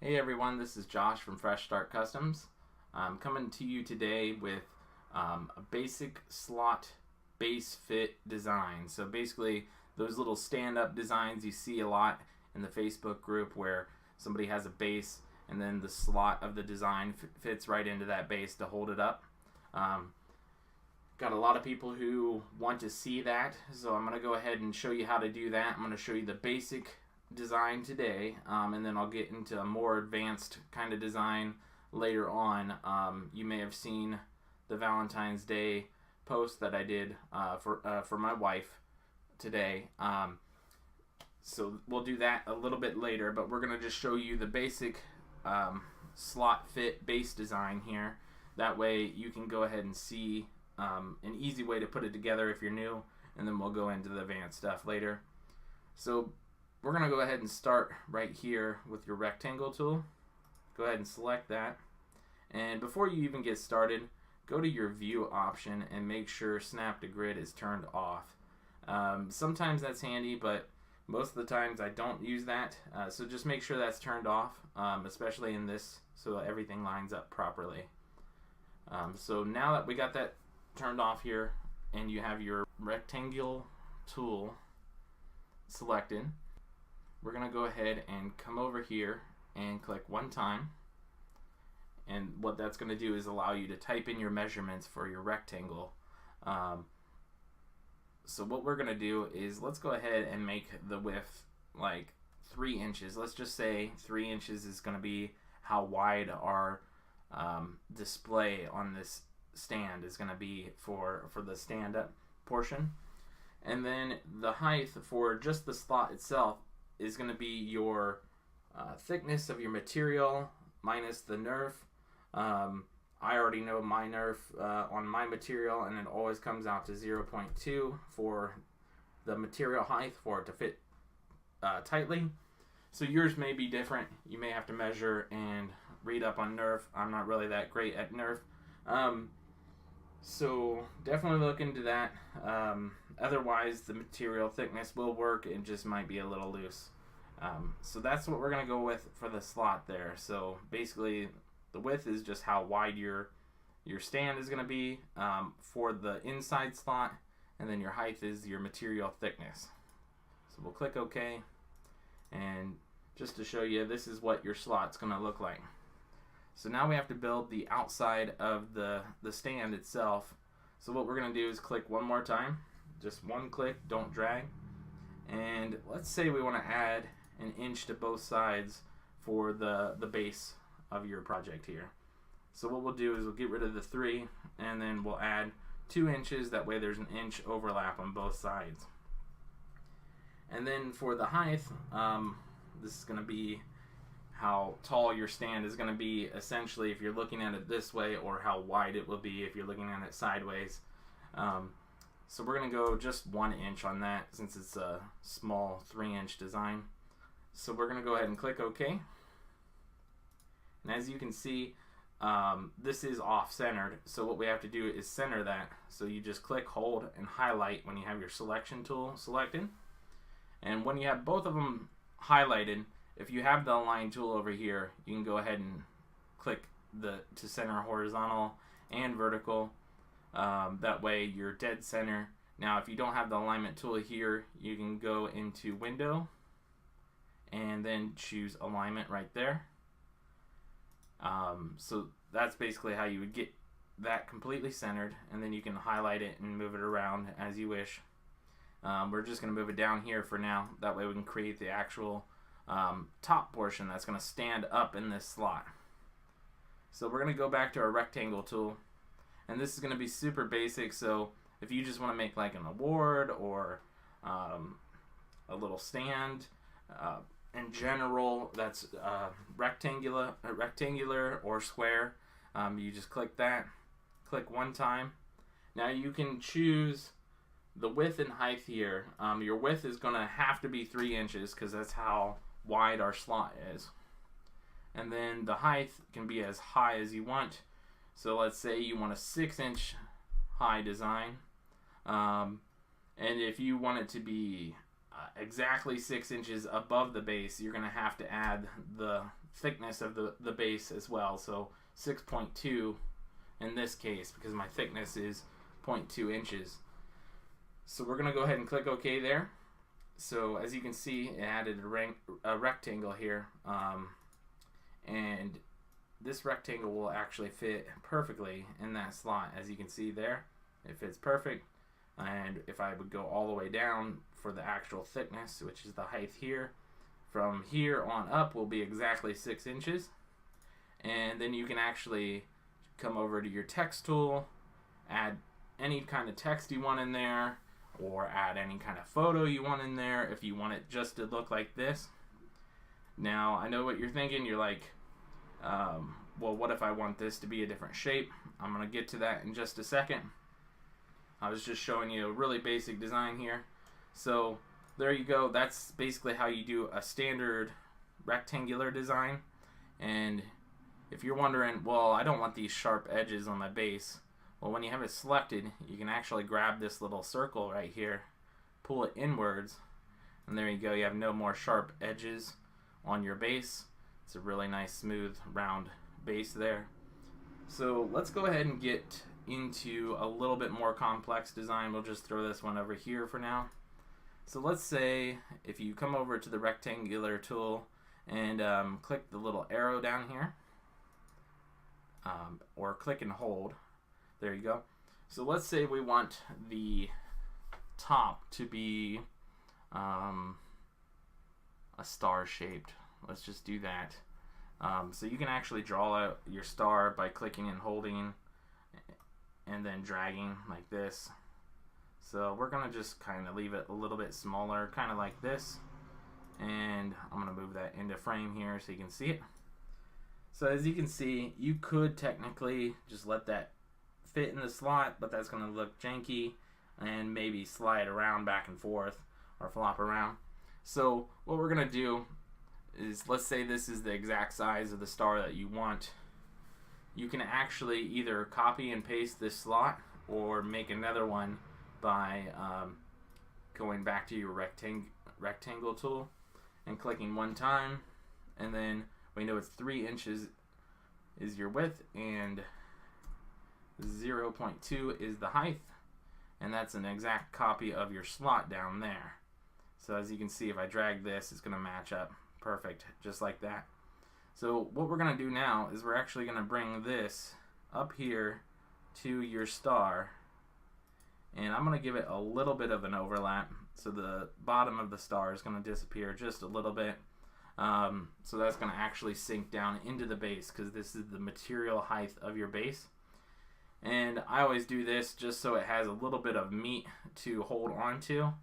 Hey everyone, this is Josh from Fresh Start Customs. I'm coming to you today with a basic slot base fit design. So basically those little stand-up designs you see a lot in the Facebook group where somebody has a base and then the slot of the design fits right into that base to hold it up. Got a lot of people who want to see that, so I'm going to go ahead and show you how to do that. I'm going to show you the basic design today, and then I'll get into a more advanced kind of design later on. You may have seen the Valentine's Day post that I did for my wife today. So we'll do that a little bit later, but we're going to just show you the basic slot fit base design here. That way you can go ahead and see an easy way to put it together if you're new, and then we'll go into the advanced stuff later. So we're going to go ahead and start right here with your rectangle tool. Go ahead and select that. And before you even get started, go to your view option and make sure snap to grid is turned off. Sometimes that's handy, but most of the times I don't use that. So just make sure that's turned off, especially in this, so everything lines up properly. So now that we got that turned off here and you have your rectangle tool selected, we're going to go ahead and come over here and click one time, and what that's going to do is allow you to type in your measurements for your rectangle. So what we're going to do is, let's go ahead and make the width like 3 inches. Let's just say 3 inches is going to be how wide our display on this stand is going to be for the stand-up portion. And then the height for just the slot itself is going to be your thickness of your material minus the nerf. I already know my nerf on my material, and it always comes out to 0.2 for the material height for it to fit tightly. So yours may be different. You may have to measure and read up on nerf. I'm not really that great at nerf. So definitely look into that. Otherwise, the material thickness will work. It just might be a little loose. So that's what we're going to go with for the slot there. So basically, the width is just how wide your stand is going to be for the inside slot, and then your height is your material thickness. So we'll click OK, and just to show you, this is what your slot's going to look like. So now we have to build the outside of the stand itself. So what we're going to do is click one more time, just one click, don't drag. And let's say we want to add an inch to both sides for the base of your project here. So what we'll do is we'll get rid of the 3, and then we'll add 2 inches. That way there's an inch overlap on both sides. And then for the height, this is going to be how tall your stand is going to be, essentially, if you're looking at it this way, or how wide it will be if you're looking at it sideways. So we're going to go just 1 inch on that, since it's a small 3-inch design. So we're going to go ahead and click OK. And as you can see, this is off-centered. So what we have to do is center that. So you just click, hold, and highlight when you have your selection tool selected. And when you have both of them highlighted, if you have the align tool over here, you can go ahead and click to center horizontal and vertical. That way you're dead center. Now if you don't have the alignment tool here, you can go into window and then choose alignment right there. So that's basically how you would get that completely centered, and then you can highlight it and move it around as you wish. We're just going to move it down here for now. That way we can create the actual top portion that's going to stand up in this slot. So we're going to go back to our rectangle tool, and this is going to be super basic. So if you just want to make like an award or a little stand, in general, that's rectangular or square. You just click that, click one time. Now you can choose the width and height here. Your width is going to have to be 3 inches because that's how wide our slot is. And then the height can be as high as you want. So let's say you want a 6-inch high design. And if you want it to be exactly 6 inches above the base, you're going to have to add the thickness of the base as well. So 6.2 in this case, because my thickness is 0.2 inches. So we're going to go ahead and click OK there. So as you can see, it added a rectangle here, and this rectangle will actually fit perfectly in that slot. As you can see there, it fits perfect. And if I would go all the way down for the actual thickness, which is the height here, from here on up will be exactly 6 inches. And then you can actually come over to your text tool, add any kind of text you want in there, or add any kind of photo you want in there if you want it just to look like this. Now, I know what you're thinking. You're like, well, what if I want this to be a different shape? I'm going to get to that in just a second. I was just showing you a really basic design here. So there you go. That's basically how you do a standard rectangular design. And if you're wondering, well, I don't want these sharp edges on my base. Well, when you have it selected, you can actually grab this little circle right here, pull it inwards, and there you go. You have no more sharp edges on your base. It's a really nice, smooth, round base there. So let's go ahead and get into a little bit more complex design. We'll just throw this one over here for now. So let's say if you come over to the rectangular tool and click the little arrow down here, or click and hold. There you go. So let's say we want the top to be a star shaped. Let's just do that. So you can actually draw out your star by clicking and holding and then dragging like this. So we're gonna just kind of leave it a little bit smaller, kind of like this. And I'm gonna move that into frame here so you can see it. So as you can see, you could technically just let that fit in the slot, but that's going to look janky and maybe slide around back and forth or flop around. So what we're going to do is, let's say this is the exact size of the star that you want. You can actually either copy and paste this slot or make another one by going back to your rectangle tool and clicking one time, and then we know it's 3 inches is your width and 0.2 is the height, and that's an exact copy of your slot down there. So as you can see, if I drag this, it's going to match up perfect, just like that. So what we're going to do now is we're actually going to bring this up here to your star, and I'm going to give it a little bit of an overlap, so the bottom of the star is going to disappear just a little bit. So that's going to actually sink down into the base, because this is the material height of your base. And I always do this just so it has a little bit of meat to hold on to,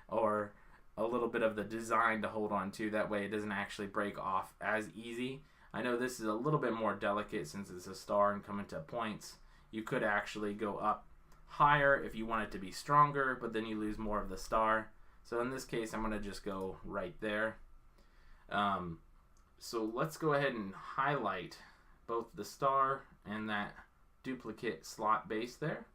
or a little bit of the design to hold on to. That way it doesn't actually break off as easy. I know this is a little bit more delicate since it's a star and coming to points. You could actually go up higher if you want it to be stronger, but then you lose more of the star. So in this case, I'm going to just go right there. So let's go ahead and highlight both the star and that duplicate slot base there.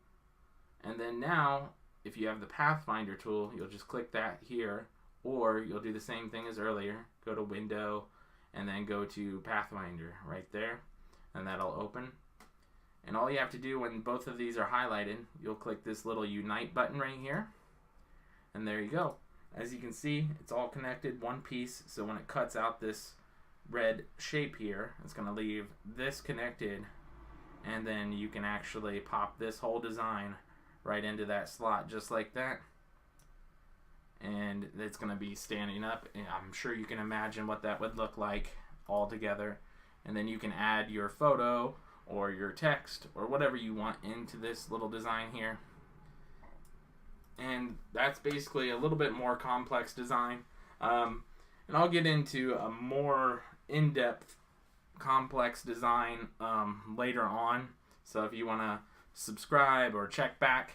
And then now, if you have the Pathfinder tool, you'll just click that here, or you'll do the same thing as earlier. Go to Window, and then go to Pathfinder right there, and that'll open. And all you have to do when both of these are highlighted, you'll click this little Unite button right here, and there you go. As you can see, it's all connected, one piece, so when it cuts out this red shape here, it's going to leave this connected, and then you can actually pop this whole design right into that slot just like that, and it's going to be standing up, and I'm sure you can imagine what that would look like all together. And then you can add your photo or your text or whatever you want into this little design here. And that's basically a little bit more complex design, and I'll get into a more in-depth complex design later on. So if you want to subscribe or check back,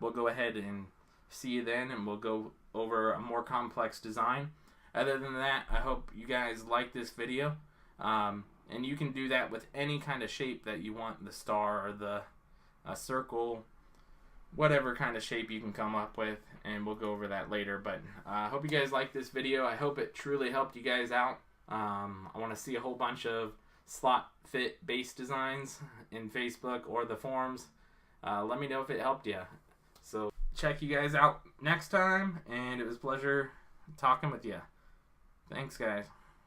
we'll go ahead and see you then, and we'll go over a more complex design. Other than that, I hope you guys like this video, and you can do that with any kind of shape that you want, the star or the circle, whatever kind of shape you can come up with, and we'll go over that later. But I hope you guys liked this video. I hope it truly helped you guys out. I want to see a whole bunch of slot fit base designs in Facebook or the forums. Let me know if it helped you. So check you guys out next time, and it was a pleasure talking with you. Thanks, guys.